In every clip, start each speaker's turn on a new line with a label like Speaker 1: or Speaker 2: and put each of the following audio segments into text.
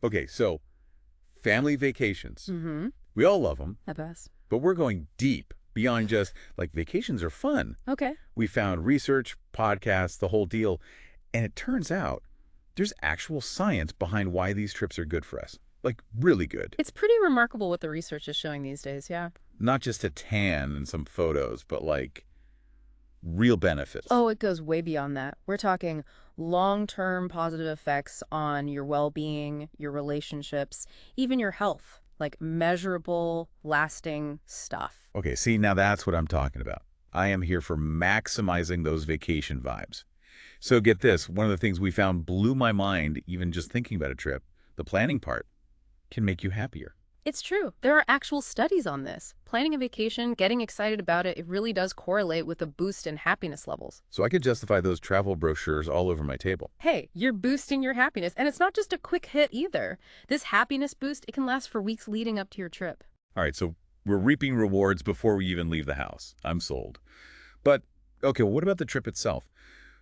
Speaker 1: Okay, so family vacations.
Speaker 2: Mm-hmm.
Speaker 1: We all love them,
Speaker 2: At best.
Speaker 1: but we're going deep beyond just, like, vacations are fun.
Speaker 2: Okay.
Speaker 1: We found research, podcasts, the whole deal, and it turns out there's actual science behind why these trips are good for us. Like, really good.
Speaker 2: It's pretty remarkable what the research is showing these days, yeah.
Speaker 1: Not just a tan and some photos, but, like, real benefits.
Speaker 2: Oh, it goes way beyond that. We're talking long-term positive effects on your well-being, your relationships, even your health, like measurable, lasting stuff.
Speaker 1: Okay, see, now that's what I'm talking about. I am here for maximizing those vacation vibes. So get this, one of the things we found blew my mind, even just thinking about a trip, the planning part, can make you happier.
Speaker 2: It's true. There are actual studies on this. Planning a vacation, getting excited about it, it really does correlate with a boost in happiness levels.
Speaker 1: So I could justify those travel brochures all over my table.
Speaker 2: Hey, you're boosting your happiness, and it's not just a quick hit either. This happiness boost, it can last for weeks leading up to your trip.
Speaker 1: All right, so we're reaping rewards before we even leave the house. I'm sold. But, okay, well, what about the trip itself?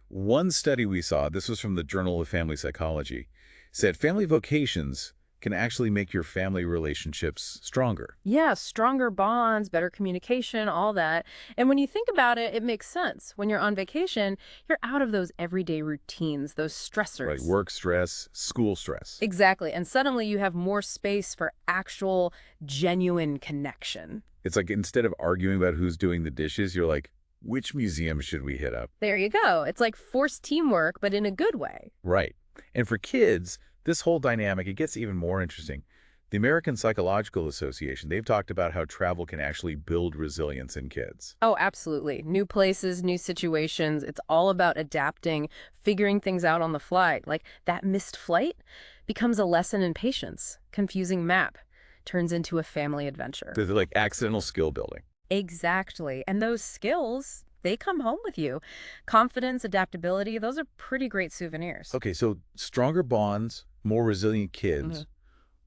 Speaker 1: One study we saw, this was from the Journal of Family Psychology, said family vacations can actually make your family relationships stronger.
Speaker 2: Yeah, stronger bonds, better communication, all that. And when you think about it, it makes sense. When you're on vacation, you're out of those everyday routines, those stressors.
Speaker 1: Right, work stress, school stress.
Speaker 2: Exactly. And suddenly you have more space for actual, genuine connection.
Speaker 1: It's like instead of arguing about who's doing the dishes, you're like, which museum should we hit up?
Speaker 2: There you go. It's like forced teamwork, but in a good way.
Speaker 1: Right. And for kids, this whole dynamic, it gets even more interesting. The American Psychological Association, they've talked about how travel can actually build resilience in kids.
Speaker 2: Oh, absolutely. New places, new situations. It's all about adapting, figuring things out on the fly. Like that missed flight becomes a lesson in patience. Confusing map turns into a family adventure.
Speaker 1: They're like accidental skill building.
Speaker 2: Exactly. And those skills, they come home with you. Confidence, adaptability, those are pretty great souvenirs.
Speaker 1: Okay, so stronger bonds, more resilient kids.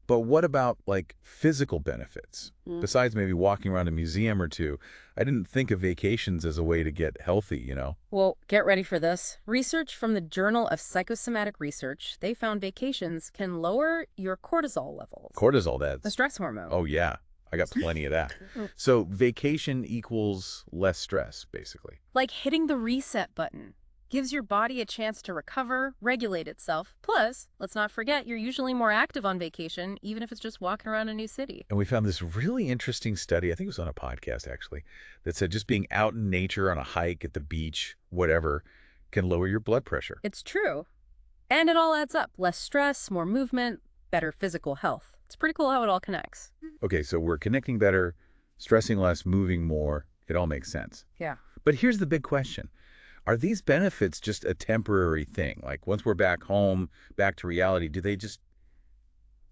Speaker 1: But what about, like, physical benefits? Besides maybe walking around a museum or two, I didn't think of vacations as a way to get healthy, you know?
Speaker 2: Well, get ready for this. Research from the Journal of Psychosomatic Research, they found vacations can lower your cortisol levels.
Speaker 1: Cortisol,
Speaker 2: The
Speaker 1: that's...
Speaker 2: stress hormone.
Speaker 1: Oh, yeah. I got plenty of that. So vacation equals less stress, basically.
Speaker 2: Like hitting the reset button. Gives your body a chance to recover, regulate itself. Plus, let's not forget, you're usually more active on vacation, even if it's just walking around a new city.
Speaker 1: And we found this really interesting study, I think it was on a podcast actually, that said just being out in nature on a hike at the beach, whatever, can lower your blood pressure.
Speaker 2: It's true. And it all adds up. Less stress, more movement, better physical health. It's pretty cool how it all connects.
Speaker 1: Okay, so we're connecting better, stressing less, moving more. It all makes sense.
Speaker 2: Yeah.
Speaker 1: But here's the big question. Are these benefits just a temporary thing? Like once we're back home, back to reality, do they just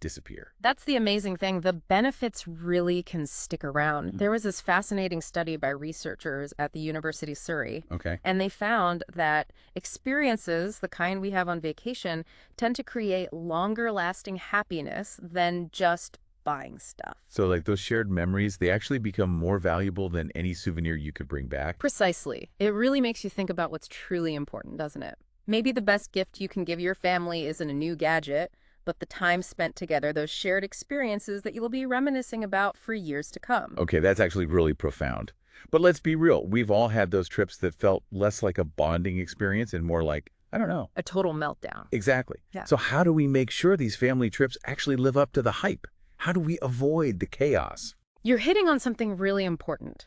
Speaker 1: disappear?
Speaker 2: That's the amazing thing. The benefits really can stick around. There was this fascinating study by researchers at the University of Surrey,
Speaker 1: Okay.
Speaker 2: and they found that experiences, the kind we have on vacation, tend to create longer lasting happiness than just buying stuff.
Speaker 1: So like those shared memories, they actually become more valuable than any souvenir you could bring back?
Speaker 2: Precisely. It really makes you think about what's truly important, doesn't it? Maybe the best gift you can give your family isn't a new gadget, but the time spent together, those shared experiences that you'll be reminiscing about for years to come.
Speaker 1: Okay, that's actually really profound. But let's be real. We've all had those trips that felt less like a bonding experience and more like, I don't know.
Speaker 2: A total meltdown.
Speaker 1: Exactly.
Speaker 2: Yeah.
Speaker 1: So how do we make sure these family trips actually live up to the hype? How do we avoid the chaos?
Speaker 2: You're hitting on something really important.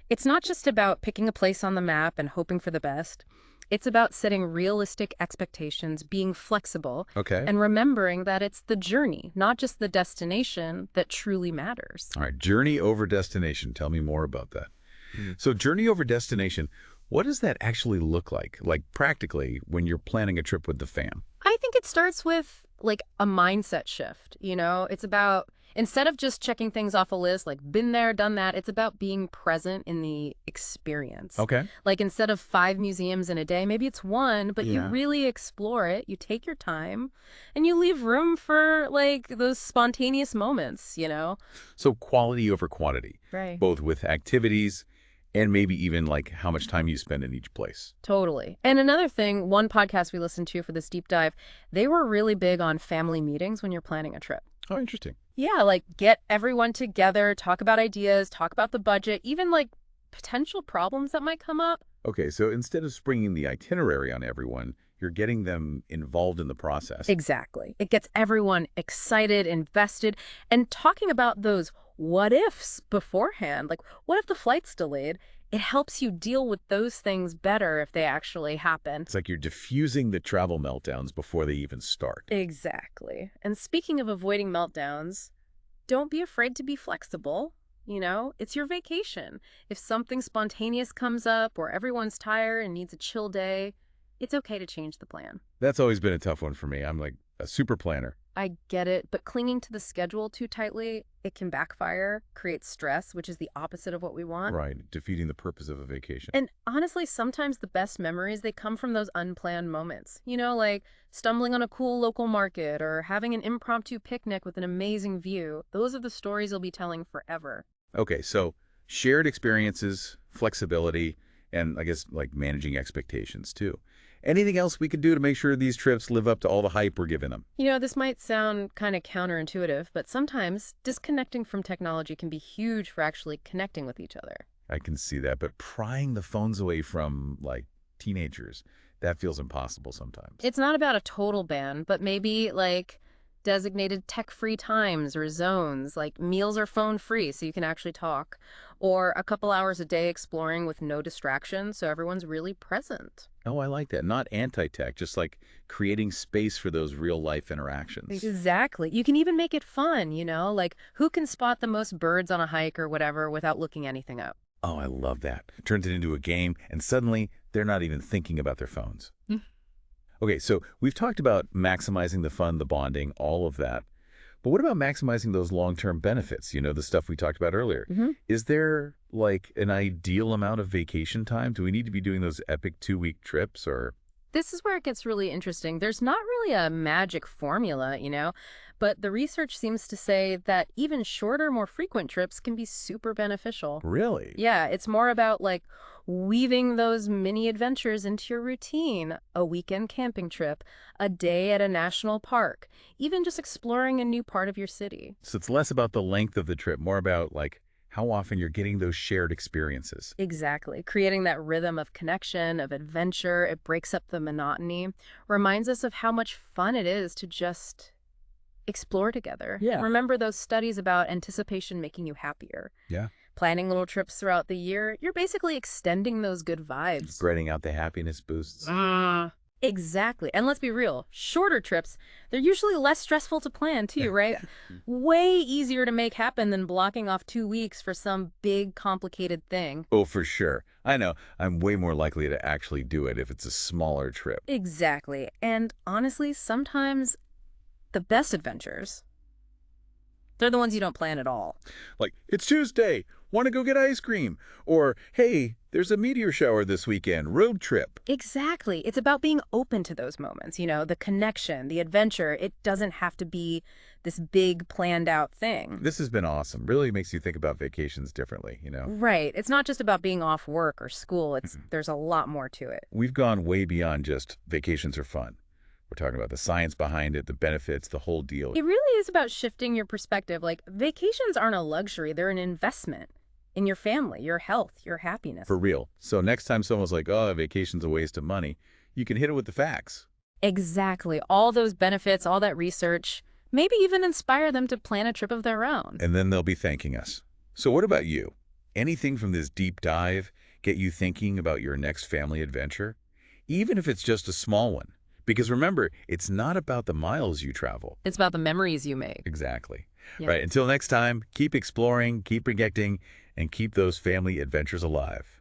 Speaker 2: It's not just about picking a place on the map and hoping for the best. It's about setting realistic expectations, being flexible,
Speaker 1: Okay.
Speaker 2: and remembering that it's the journey, not just the destination, that truly matters.
Speaker 1: All right, journey over destination. Tell me more about that. So journey over destination, what does that actually look like practically when you're planning a trip with the fam?
Speaker 2: I think it starts with like a mindset shift, you know? It's about, instead of just checking things off a list, like been there, done that, it's about being present in the experience.
Speaker 1: Okay.
Speaker 2: Like instead of 5 museums in a day, maybe it's one, but you
Speaker 1: Yeah.
Speaker 2: really explore it, you take your time, and you leave room for like those spontaneous moments, you know?
Speaker 1: So quality over quantity,
Speaker 2: Right.
Speaker 1: both with activities And maybe even like how much time you spend in each place.
Speaker 2: Totally. And another thing, one podcast we listened to for this deep dive, they were really big on family meetings when you're planning a trip.
Speaker 1: Oh, interesting.
Speaker 2: Yeah, like get everyone together, talk about ideas, talk about the budget, even like potential problems that might come up.
Speaker 1: Okay, so instead of springing the itinerary on everyone, you're getting them involved in the process.
Speaker 2: Exactly. It gets everyone excited, invested, and talking about those what ifs beforehand. Like, what if the flight's delayed? It helps you deal with those things better if they actually happen.
Speaker 1: It's like you're diffusing the travel meltdowns before they even start.
Speaker 2: Exactly. And speaking of avoiding meltdowns, don't be afraid to be flexible. It's your vacation. If something spontaneous comes up or everyone's tired and needs a chill day, it's okay to change the plan.
Speaker 1: That's always been a tough one for me. I'm like a super planner.
Speaker 2: I get it, but clinging to the schedule too tightly, it can backfire, create stress, which is the opposite of what we want.
Speaker 1: Right, defeating the purpose of a vacation.
Speaker 2: And honestly, sometimes the best memories, they come from those unplanned moments. Like stumbling on a cool local market or having an impromptu picnic with an amazing view. Those are the stories you'll be telling forever.
Speaker 1: Okay, so shared experiences, flexibility, and I guess like managing expectations too. Anything else we could do to make sure these trips live up to all the hype we're giving them?
Speaker 2: This might sound kind of counterintuitive, but sometimes disconnecting from technology can be huge for actually connecting with each other.
Speaker 1: I can see that, but prying the phones away from like teenagers, that feels impossible sometimes.
Speaker 2: It's not about a total ban, but maybe like designated tech-free times or zones, like meals are phone-free so you can actually talk, or a couple hours a day exploring with no distractions so everyone's really present.
Speaker 1: Oh, I like that. Not anti-tech, just like creating space for those real-life interactions.
Speaker 2: Exactly. You can even make it fun, like who can spot the most birds on a hike or whatever without looking anything up.
Speaker 1: Oh, I love that. Turns it into a game, and suddenly they're not even thinking about their phones. Okay, so we've talked about maximizing the fun, the bonding, all of that. But what about maximizing those long-term benefits, the stuff we talked about earlier? Is there like an ideal amount of vacation time? Do we need to be doing those epic 2-week trips or?
Speaker 2: This is where it gets really interesting. There's not really a magic formula, but the research seems to say that even shorter, more frequent trips can be super beneficial.
Speaker 1: Really?
Speaker 2: Yeah, it's more about like weaving those mini adventures into your routine, a weekend camping trip, a day at a national park, even just exploring a new part of your city.
Speaker 1: So it's less about the length of the trip, more about like how often you're getting those shared experiences.
Speaker 2: Exactly. Creating that rhythm of connection, of adventure, it breaks up the monotony, reminds us of how much fun it is to just explore together.
Speaker 1: Yeah.
Speaker 2: Remember those studies about anticipation making you happier.
Speaker 1: Yeah.
Speaker 2: Planning little trips throughout the year, you're basically extending those good vibes.
Speaker 1: Spreading out the happiness boosts.
Speaker 2: Exactly. And let's be real, shorter trips, they're usually less stressful to plan too, right? Way easier to make happen than blocking off 2 weeks for some big, complicated thing.
Speaker 1: Oh, for sure. I know. I'm way more likely to actually do it if it's a smaller trip.
Speaker 2: Exactly. And honestly, sometimes the best adventures, they're the ones you don't plan at all.
Speaker 1: Like, it's Tuesday. Want to go get ice cream? Or, hey, there's a meteor shower this weekend. Road trip.
Speaker 2: Exactly. It's about being open to those moments, the connection, the adventure. It doesn't have to be this big planned out thing.
Speaker 1: This has been awesome. Really makes you think about vacations differently,
Speaker 2: Right. It's not just about being off work or school. There's a lot more to it.
Speaker 1: We've gone way beyond just vacations are fun. We're talking about the science behind it, the benefits, the whole deal.
Speaker 2: It really is about shifting your perspective. Like, vacations aren't a luxury. They're an investment in your family, your health, your happiness.
Speaker 1: For real. So next time someone's like, oh, vacation's a waste of money, you can hit it with the facts.
Speaker 2: Exactly. All those benefits, all that research, maybe even inspire them to plan a trip of their own.
Speaker 1: And then they'll be thanking us. So what about you? Anything from this deep dive get you thinking about your next family adventure? Even if it's just a small one. Because remember, it's not about the miles you travel.
Speaker 2: It's about the memories you make.
Speaker 1: Exactly.
Speaker 2: Yeah.
Speaker 1: Right. Until next time, keep exploring, keep connecting, and keep those family adventures alive.